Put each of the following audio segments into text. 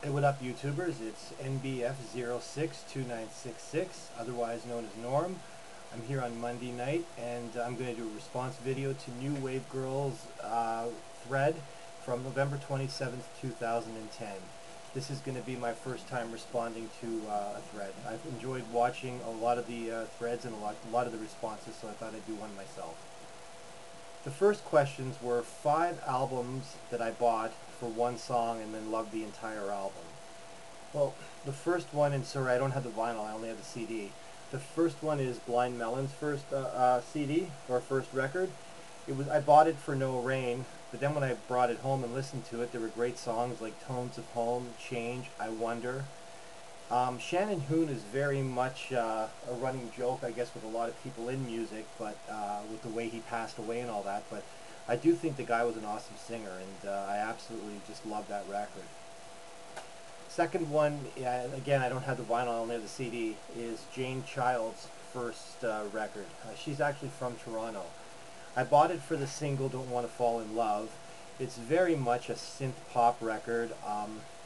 Hey, what up, YouTubers? It's NBF062966, otherwise known as Norm. I'm here on Monday night, and I'm going to do a response video to New Wave Girls thread from November 27th, 2010. This is going to be my first time responding to a thread. I've enjoyed watching a lot of the threads and a lot of the responses, so I thought I'd do one myself. The first questions were 5 albums that I bought for one song and then loved the entire album. Well, the first one, and sorry, I don't have the vinyl, I only have the CD. The first one is Blind Melon's first CD, or first record. I bought it for No Rain, but then when I brought it home and listened to it, there were great songs like Tones of Home, Change, I Wonder. Shannon Hoon is very much a running joke, I guess, with a lot of people in music, but with the way he passed away and all that. But I do think the guy was an awesome singer, and I absolutely just love that record. Second one, again, I don't have the vinyl, I only have the CD, is Jane Child's first record. She's actually from Toronto. I bought it for the single Don't Want to Fall in Love. It's very much a synth pop record.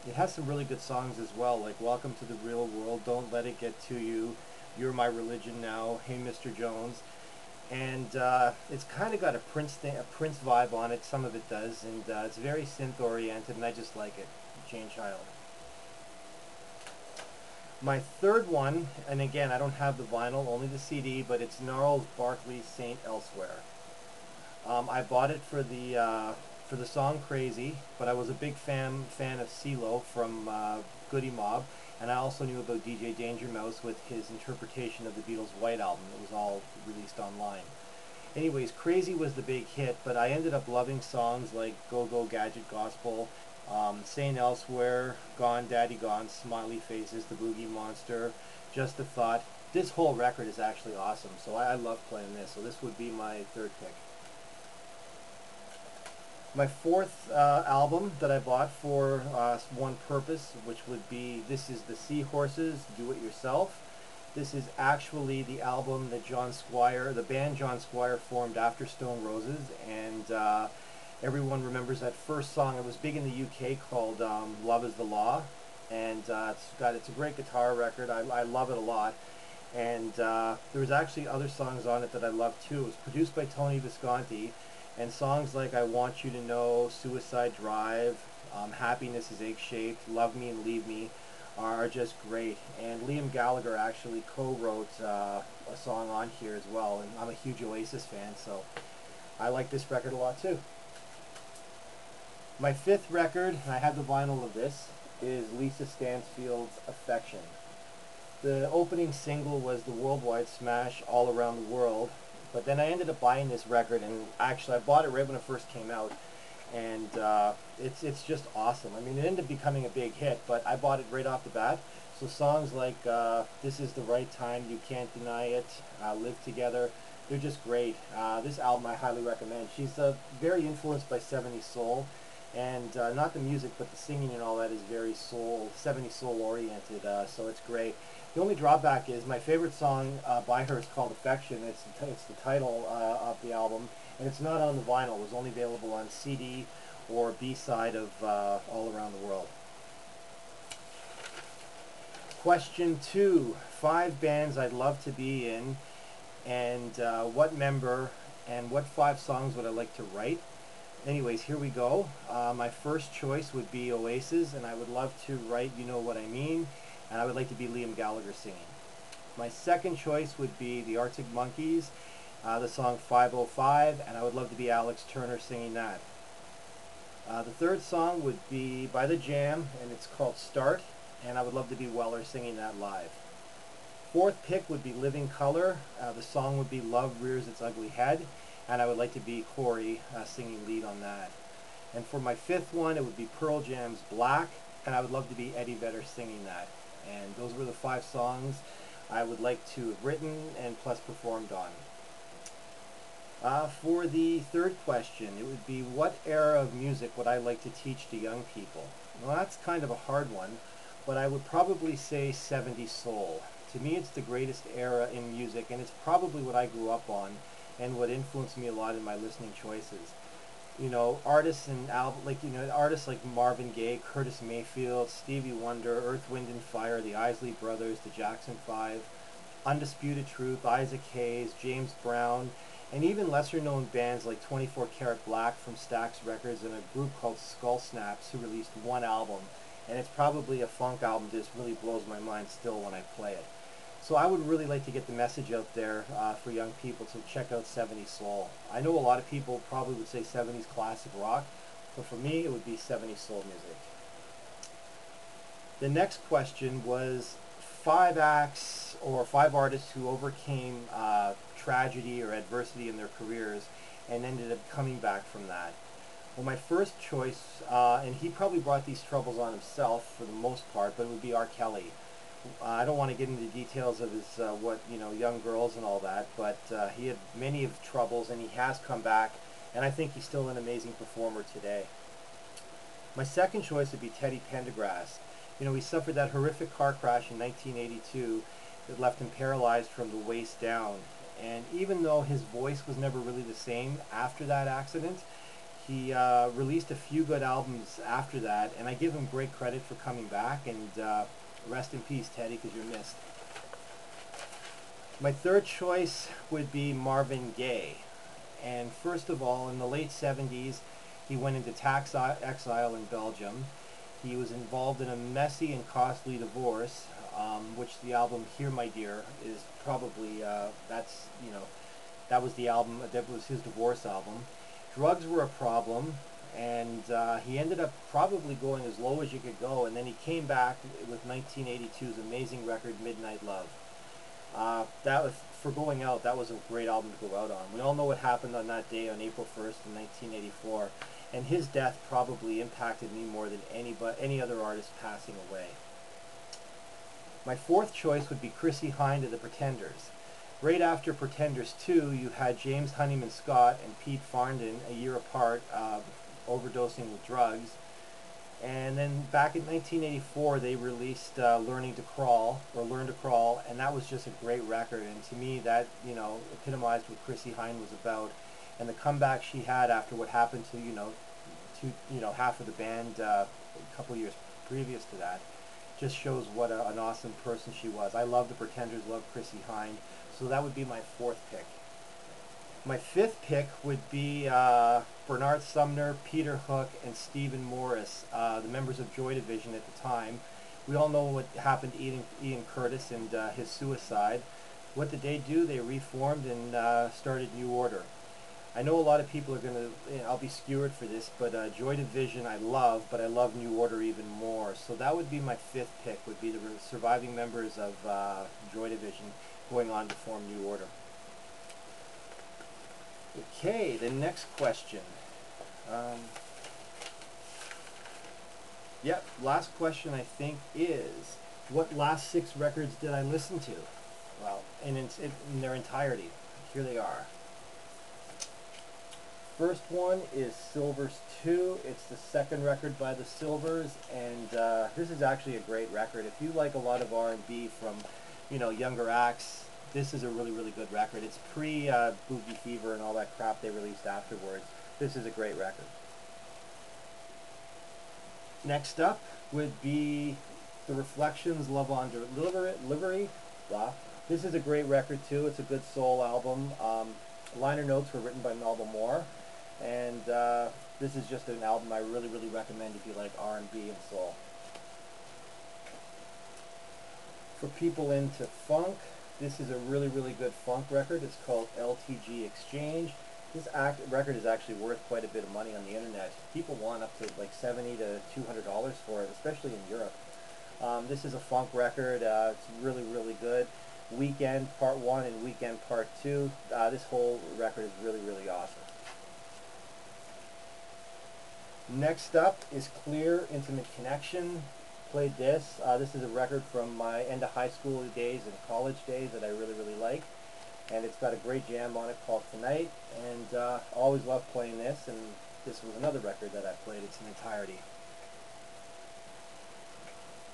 It has some really good songs as well, like Welcome to the Real World, Don't Let It Get to You, You're My Religion Now, Hey Mr. Jones. And it's kind of got a Prince vibe on it, some of it does, and it's very synth oriented, and I just like it. Jane Child. My third one, and again I don't have the vinyl, only the CD, but it's Gnarls Barkley Saint Elsewhere. I bought it for the song Crazy, but I was a big fan of CeeLo from Goody Mob, and I also knew about DJ Danger Mouse with his interpretation of the Beatles' White Album. It was all released online. Anyways, Crazy was the big hit, but I ended up loving songs like Go Go Gadget Gospel, Saint Elsewhere, Gone Daddy Gone, Smiley Faces, The Boogie Monster, Just a Thought. This whole record is actually awesome, so I love playing this, so this would be my third pick. My fourth album that I bought for one purpose, which would be, this is the Seahorses, Do It Yourself. This is actually the album that the band John Squire formed after Stone Roses, and everyone remembers that first song. It was big in the UK, called Love Is the Law, and it's a great guitar record. I love it a lot, and there was actually other songs on it that I love too. It was produced by Tony Visconti, and songs like I Want You to Know, Suicide Drive, Happiness is Egg-Shaped, Love Me and Leave Me are just great. And Liam Gallagher actually co-wrote a song on here as well, and I'm a huge Oasis fan, so I like this record a lot too. My fifth record, and I have the vinyl of this, is Lisa Stansfield's Affection. The opening single was the worldwide smash All Around the World, but then I ended up buying this record, and actually I bought it right when it first came out, and it's just awesome. I mean, it ended up becoming a big hit, but I bought it right off the bat. So songs like This Is the Right Time, You Can't Deny It, Live Together, they're just great. This album I highly recommend. She's very influenced by 70s soul, and not the music, but the singing and all that is very 70s soul oriented, so it's great. The only drawback is my favorite song by her is called Affection. It's the title of the album, and it's not on the vinyl. It was only available on CD or B-side of All Around the World. Question 2, 5 bands I'd love to be in, and what member and what 5 songs would I like to write. Anyways, here we go. My first choice would be Oasis, and I would love to write You Know What I Mean, and I would like to be Liam Gallagher singing. My second choice would be the Arctic Monkeys, the song 505, and I would love to be Alex Turner singing that. The third song would be by The Jam, and it's called Start, and I would love to be Weller singing that live. Fourth pick would be Living Color. The song would be Love Rears Its Ugly Head, and I would like to be Corey singing lead on that. And for my fifth one, it would be Pearl Jam's Black, and I would love to be Eddie Vedder singing that. And those were the 5 songs I would like to have written and plus performed on. For the third question, it would be what era of music would I like to teach to young people? Well, that's kind of a hard one, but I would probably say 70s soul. To me, it's the greatest era in music, and it's probably what I grew up on and what influenced me a lot in my listening choices. You know, artists and artists like Marvin Gaye, Curtis Mayfield, Stevie Wonder, Earth, Wind and Fire, the Isley Brothers, the Jackson 5, Undisputed Truth, Isaac Hayes, James Brown, and even lesser known bands like 24 Karat Black from Stax Records and a group called Skull Snaps who released one album. And it's probably a funk album that just really blows my mind still when I play it. So I would really like to get the message out there for young people to check out 70s soul. I know a lot of people probably would say 70s classic rock, but for me it would be 70s soul music. The next question was 5 acts or 5 artists who overcame tragedy or adversity in their careers and ended up coming back from that. Well, my first choice, and he probably brought these troubles on himself for the most part, but it would be R. Kelly. I don't want to get into details of his young girls and all that, but he had many of troubles, and he has come back, and I think he's still an amazing performer today. My second choice would be Teddy Pendergrass. You know, he suffered that horrific car crash in 1982 that left him paralyzed from the waist down, and even though his voice was never really the same after that accident, he released a few good albums after that, and I give him great credit for coming back, and rest in peace, Teddy, because you're missed. My third choice would be Marvin Gaye. And first of all, in the late 70s, he went into tax exile in Belgium. He was involved in a messy and costly divorce, which the album Here My Dear is probably, that was the album, that was his divorce album. Drugs were a problem, and he ended up probably going as low as you could go, and then he came back with 1982's amazing record Midnight Love. That was, for going out, that was a great album to go out on. We all know what happened on that day on April 1st in 1984, and his death probably impacted me more than any other artist passing away. My fourth choice would be Chrissie Hynde of the Pretenders. Right after Pretenders 2, you had James Honeyman Scott and Pete Farndon a year apart, overdosing with drugs. And then back in 1984, they released Learn to Crawl, and that was just a great record. And to me, that, epitomized what Chrissie Hynde was about. And the comeback she had after what happened to, half of the band a couple years previous to that, just shows what an awesome person she was. I love the Pretenders, love Chrissie Hynde. So that would be my fourth pick. My fifth pick would be Bernard Sumner, Peter Hook, and Stephen Morris, the members of Joy Division at the time. We all know what happened to Ian Curtis and his suicide. What did they do? They reformed and started New Order. I know a lot of people are going to, I'll be skewered for this, but Joy Division I love, but I love New Order even more. So that would be my fifth pick, would be the surviving members of Joy Division going on to form New Order. Okay, the next question. Last question I think is, what last 6 records did I listen to? Well, in their entirety. Here they are. First one is Silvers 2. It's the second record by the Silvers, and this is actually a great record. If you like a lot of R&B from, younger acts, this is a really, really good record. It's pre-Boogie Fever and all that crap they released afterwards. This is a great record. Next up would be The Reflections, Love on Delivery. Blah. This is a great record too. It's a good soul album. Liner notes were written by Melba Moore. And this is just an album I really, really recommend if you like R&B and soul. For people into funk, this is a really, really good funk record. It's called LTG Exchange. This record is actually worth quite a bit of money on the internet. People want up to like $70 to $200 for it, especially in Europe. This is a funk record. It's really, really good. Weekend Part 1 and Weekend Part 2. This whole record is really, really awesome. Next up is Clear, Intimate Connection. Played this. This is a record from my end of high school days and college days that I really, really like. And it's got a great jam on it called Tonight. And I always loved playing this, and this was another record that I played its entirety.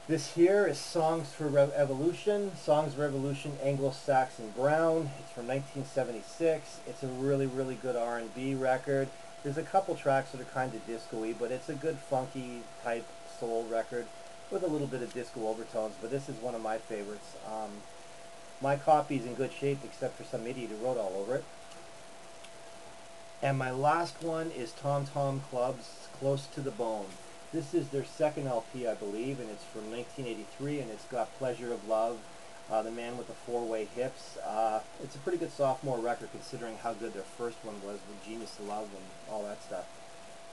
This here is Songs for Evolution. Songs for Evolution, Anglo-Saxon Brown. It's from 1976. It's a really, really good R&B record. There's a couple tracks that are kind of disco-y, but it's a good funky type soul record with a little bit of disco overtones, but this is one of my favorites. My copy's in good shape except for some idiot who wrote all over it. And my last one is Tom Tom Club's Close to the Bone. This is their second LP, I believe, and it's from 1983, and it's got Pleasure of Love, The Man with the Four-Way Hips. It's a pretty good sophomore record considering how good their first one was with Genius of Love and all that stuff.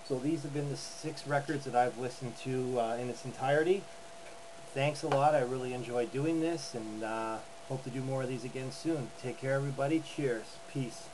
So these have been the 6 records that I've listened to in its entirety. Thanks a lot. I really enjoyed doing this, and hope to do more of these again soon. Take care, everybody. Cheers. Peace.